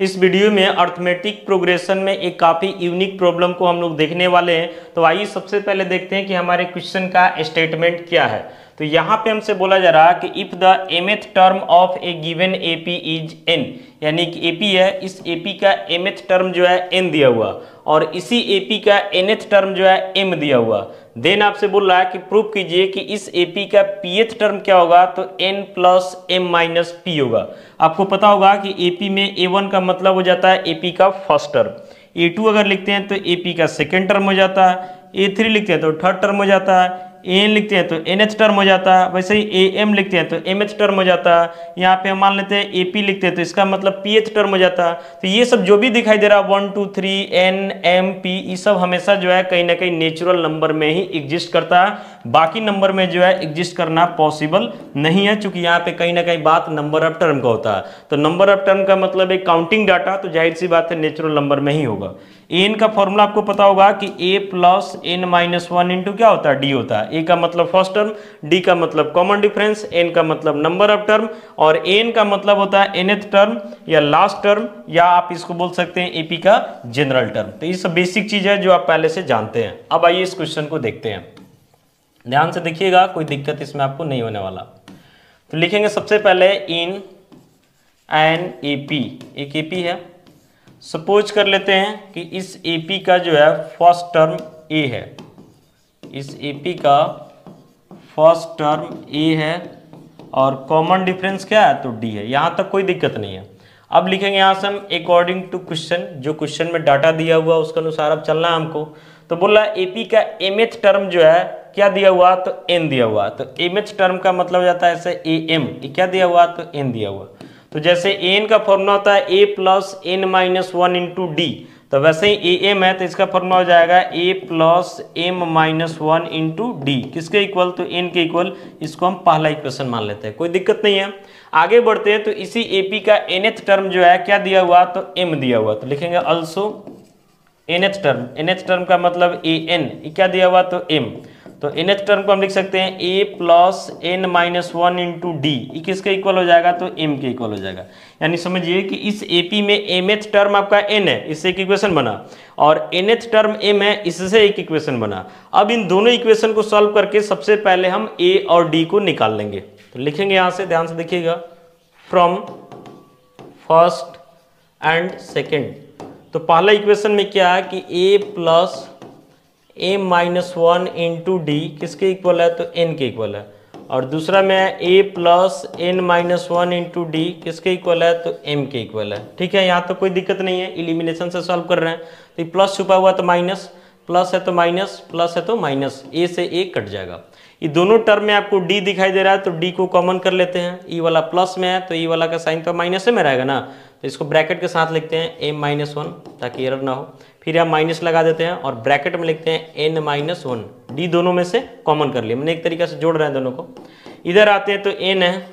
इस वीडियो में arithmetic progression में एक काफ़ी यूनिक प्रॉब्लम को हम लोग देखने वाले हैं। तो आइए सबसे पहले देखते हैं कि हमारे क्वेश्चन का स्टेटमेंट क्या है। तो यहाँ पे हमसे बोला जा रहा है कि if the mth term of A given AP is n, यानी कि AP है, इस AP का mth टर्म जो है n दिया हुआ और इसी AP का nth टर्म जो है m दिया हुआ। देन आपसे बोल रहा है कि प्रूव कीजिए कि इस AP का pth टर्म क्या होगा, तो n plus m minus p होगा। आपको पता होगा कि AP में A1 का मतलब हो जाता है AP का फर्स्ट टर्म, A2 अगर लिखते हैं तो AP का सेकेंड टर्म हो जाता है, A3 लिखते हैं तो थर्ड टर्म हो जाता है, AN लिखते हैं तो NH टर्म हो जाता है, वैसे ही AM लिखते हैं तो MH टर्म हो जाता है। यहाँ पे हम मान लेते हैं AP लिखते हैं तो इसका मतलब PH टर्म हो जाता है। तो ये सब जो भी दिखाई दे रहा है 1 2 3 N M P, ये सब हमेशा जो है कहीं ना कहीं नेचुरल नंबर में ही एग्जिस्ट करता है, बाकी नंबर में जो है एग्जिस्ट करना पॉसिबल नहीं है, चूंकि यहाँ पे कहीं ना कहीं बात नंबर ऑफ टर्म का होता है। तो नंबर ऑफ टर्म का मतलब एक काउंटिंग डाटा, तो जाहिर सी बात है नेचुरल नंबर में ही होगा। एन का फॉर्मूला आपको पता होगा कि a plus n minus one into क्या होता है, डी होता है। ए का मतलब फर्स्ट टर्म, डी का मतलब कॉमन डिफरेंस, एन का मतलब नंबर ऑफ टर्म और एन का मतलब होता है nth टर्म या लास्ट टर्म, या आप इसको बोल सकते हैं एपी का जनरल टर्म। तो ये सब बेसिक चीज है जो आप पहले से जानते हैं। अब आइए इस क्वेश्चन को देखते हैं, ध्यान से देखिएगा, कोई दिक्कत इसमें आपको नहीं होने वाला। तो लिखेंगे सबसे पहले इन एन एपी, एक एपी है। सपोज कर लेते हैं कि इस AP का जो है फर्स्ट टर्म A है, इस AP का फर्स्ट टर्म A है और कॉमन डिफरेंस क्या है, तो D है। यहाँ तक कोई दिक्कत नहीं है। अब लिखेंगे यहाँ से हम अकॉर्डिंग टू क्वेश्चन, जो क्वेश्चन में डाटा दिया हुआ उसके अनुसार अब चलना है हमको। तो बोला AP का mth टर्म जो है क्या दिया हुआ, तो n दिया हुआ। तो mth टर्म का मतलब हो जाता है ऐसे AM, ये क्या दिया हुआ, तो n दिया हुआ। तो जैसे an का फॉर्मूला होता है a plus n minus one into d, तो वैसे ही am है तो इसका फॉर्मूला हो जाएगा a plus m minus one into d, किसके इक्वल, तो n के इक्वल। इसको हम पहला इक्वेशन मान लेते हैं, कोई दिक्कत नहीं है। आगे बढ़ते हैं तो इसी AP का nth टर्म जो है क्या दिया हुआ, तो m दिया हुआ। तो लिखेंगे also nth term, nth term का मतलब an, ये क्या दिया हुआ, तो m। तो nth टर्म को हम लिख सकते हैं a plus n minus one into d, ये किसके इक्वल हो जाएगा, तो m के इक्वल हो जाएगा। यानी समझिए कि इस AP में mth टर्म आपका n है, इससे एक इक्वेशन बना, और nth टर्म m है, इससे एक इक्वेशन बना। अब इन दोनों इक्वेशन को सॉल्व करके सबसे पहले हम a और d को निकाल लेंगे। तो लिखेंगे यहाँ से, ध्यान से देखिएगा, फ्रॉम फर्स्ट एंड सेकेंड। तो पहला इक्वेशन में क्या है कि a plus m minus one into d किसके इक्वल है, तो n के इक्वल है। और दूसरा में a plus n minus one into d किसके इक्वल है, तो m के इक्वल है। ठीक है, यहाँ तो कोई दिक्कत नहीं है, इलिमिनेशन से सॉल्व कर रहे हैं। तो प्लस छुपा हुआ तो माइनस, प्लस है तो माइनस, प्लस है तो माइनस, a से a कट जाएगा। ये दोनों टर्म में आपको d दिखाई दे रहा है तो d को कॉमन कर लेते हैं। ई वाला प्लस में है तो ई वाला का साइन तो माइनस में रहेगा ना, तो इसको ब्रैकेट के साथ लिखते हैं m माइनस वन, ताकि एरर ना हो। फिर यहाँ माइनस लगा देते हैं और ब्रैकेट में लिखते हैं n माइनस वन, डी दोनों में से कॉमन कर लिया, मैंने एक तरीके से जोड़ रहे हैं दोनों को। इधर आते हैं तो n है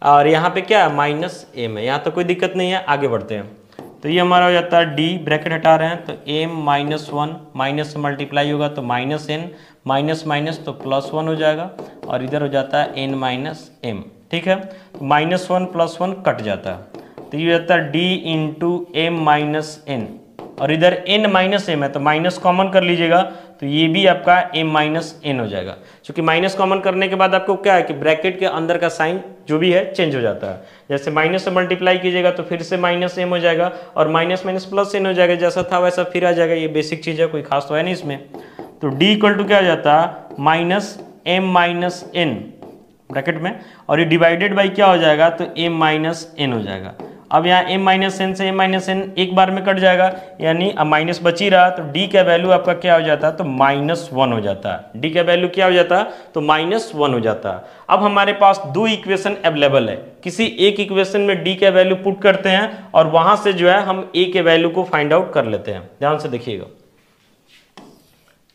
और यहाँ पे क्या है, माइनस m है। यहाँ तो कोई दिक्कत नहीं है, आगे बढ़ते हैं। तो ये हमारा हो जाता है d, ब्रैकेट हटा रहे हैं तो m माइनस वन, माइनस से मल्टीप्लाई होगा तो माइनस n, माइनस माइनस तो प्लस वन हो जाएगा, और इधर हो जाता है n माइनस m। ठीक है, तो माइनस वन प्लस वन कट जाता है, तो ये हो जाता है d into m minus n, और इधर n माइनस m है तो माइनस कॉमन कर लीजिएगा, तो ये भी आपका m माइनस n हो जाएगा। क्योंकि माइनस कॉमन करने के बाद आपको क्या है कि ब्रैकेट के अंदर का साइन जो भी है चेंज हो जाता है। जैसे माइनस से मल्टीप्लाई कीजिएगा तो फिर से माइनस m हो जाएगा, और माइनस माइनस प्लस n हो जाएगा, जैसा था वैसा फिर आ जाएगा। ये बेसिक चीज़ है, कोई खास तो है नहीं इसमें। तो d इक्वल टू क्या हो जाता है, minus m minus n bracket में, और ये डिवाइडेड बाई क्या हो जाएगा, तो m माइनस n हो जाएगा। अब यहाँ m माइनस एन से m माइनस एन एक बार में कट जाएगा, यानी अब माइनस बच ही रहा, तो d का वैल्यू आपका क्या हो जाता है, तो माइनस वन हो जाता है। d का वैल्यू क्या हो जाता है, तो माइनस वन हो जाता है। अब हमारे पास दो इक्वेशन अवेलेबल है, किसी एक इक्वेशन में d का वैल्यू पुट करते हैं और वहां से जो है हम a के वैल्यू को फाइंड आउट कर लेते हैं। ध्यान से देखिएगा,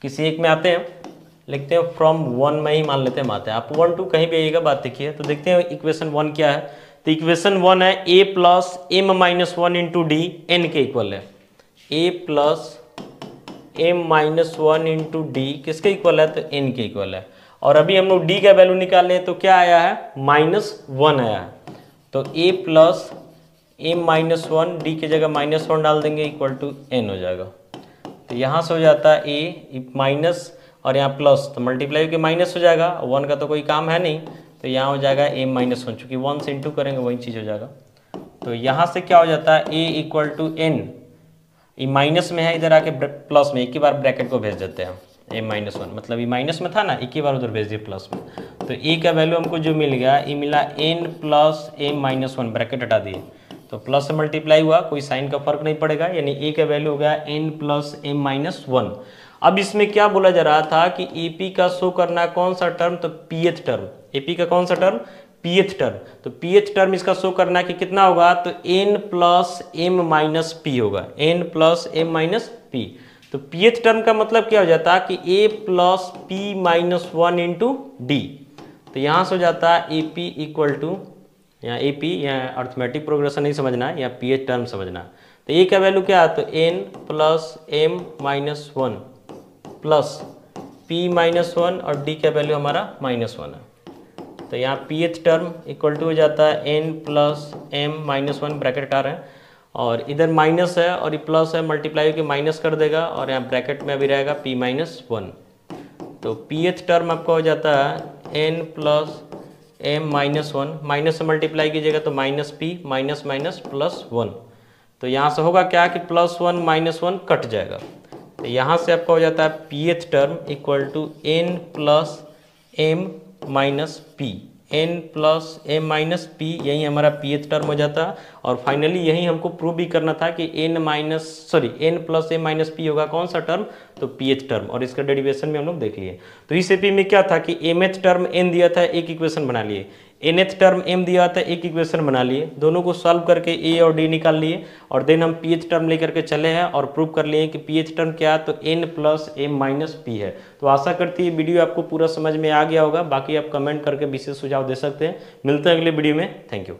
किसी एक में आते हैं, लिखते हैं फ्रॉम वन में ही मान लेते हैं, आते हैं। आप वन टू कहीं भी आइएगा, बात देखिए। तो देखते हैं इक्वेशन वन क्या है। तो इक्वेशन वन है a plus m minus one into d, n के इक्वल है। a plus m minus one into d किसके इक्वल है, तो n के इक्वल है। और अभी हम लोग d का वैल्यू निकाले तो क्या आया है, माइनस वन आया है। तो a प्लस m-1, डी की जगह -1 डाल देंगे इक्वल टू n हो जाएगा। तो यहाँ से हो जाता है a माइनस और यहाँ प्लस, तो मल्टीप्लाई के माइनस हो जाएगा, 1 का तो कोई काम है नहीं, तो यहाँ हो जाएगा m-1, चूँकि 1 से इंटू करेंगे वही चीज़ हो जाएगा। तो यहाँ से क्या हो जाता है a इक्वल टू n, ये माइनस में है इधर आके प्लस में, एक ही बार ब्रैकेट को भेज देते हैं m-1, मतलब ये माइनस में था ना, एक ही बार उधर भेज दिए प्लस में। तो a का वैल्यू हमको जो मिल गया, ये मिला n प्लस m-1, ब्रैकेट हटा दिए तो प्लस से मल्टीप्लाई हुआ, कोई साइन का फर्क नहीं पड़ेगा, यानी a का वैल्यू हो गया n प्लस m-1। अब इसमें क्या बोला जा रहा था कि AP का शो करना कौन सा टर्म, तो pth टर्म, AP का कौन सा टर्म, pth टर्म। तो pth टर्म इसका शो करना कि कितना होगा, तो n प्लस m-p होगा, n प्लस m-p। तो pth टर्म का मतलब क्या हो जाता है कि a plus p-1 into d. तो यहाँ से हो जाता है AP इक्वल टू, यहाँ AP, यहाँ अर्थमेटिक प्रोग्रेशन नहीं समझना, यहाँ pth टर्म समझना। तो a का वैल्यू क्या है, तो n plus m-1 plus p-1 और d का वैल्यू हमारा -1 है। तो यहाँ pth टर्म इक्वल टू हो जाता है n प्लस m-1, ब्रैकेट हटा रहे हैं, और इधर माइनस है और ये प्लस है, मल्टीप्लाई के माइनस कर देगा, और यहाँ ब्रैकेट में भी रहेगा p-1। तो pth टर्म आपका हो जाता है n प्लस m-1, माइनस से मल्टीप्लाई कीजिएगा तो -p, माइनस माइनस प्लस 1। तो यहाँ से होगा क्या कि +1 -1 कट जाएगा, तो यहाँ से आपका हो जाता है pth term equal to n plus m-p, n plus m-p, यही हमारा pth टर्म हो जाता है। और फाइनली यही हमको प्रूव भी करना था कि n प्लस m-p होगा कौन सा टर्म, तो pth टर्म, और इसका डेरिवेशन में हम लोग देख लिए। तो इस एपी में क्या था कि mth टर्म n दिया था, एक इक्वेशन बना लिए, nth टर्म m दिया था, एक इक्वेशन बना लिए, दोनों को सॉल्व करके a और d निकाल लिए, और देन हम pth टर्म लेकर के चले हैं और प्रूव कर लिए कि pth टर्म क्या है, तो n प्लस m-p है। तो आशा करती है वीडियो आपको पूरा समझ में आ गया होगा, बाकी आप कमेंट करके विशेष सुझाव दे सकते हैं। मिलते हैं अगले वीडियो में, थैंक यू।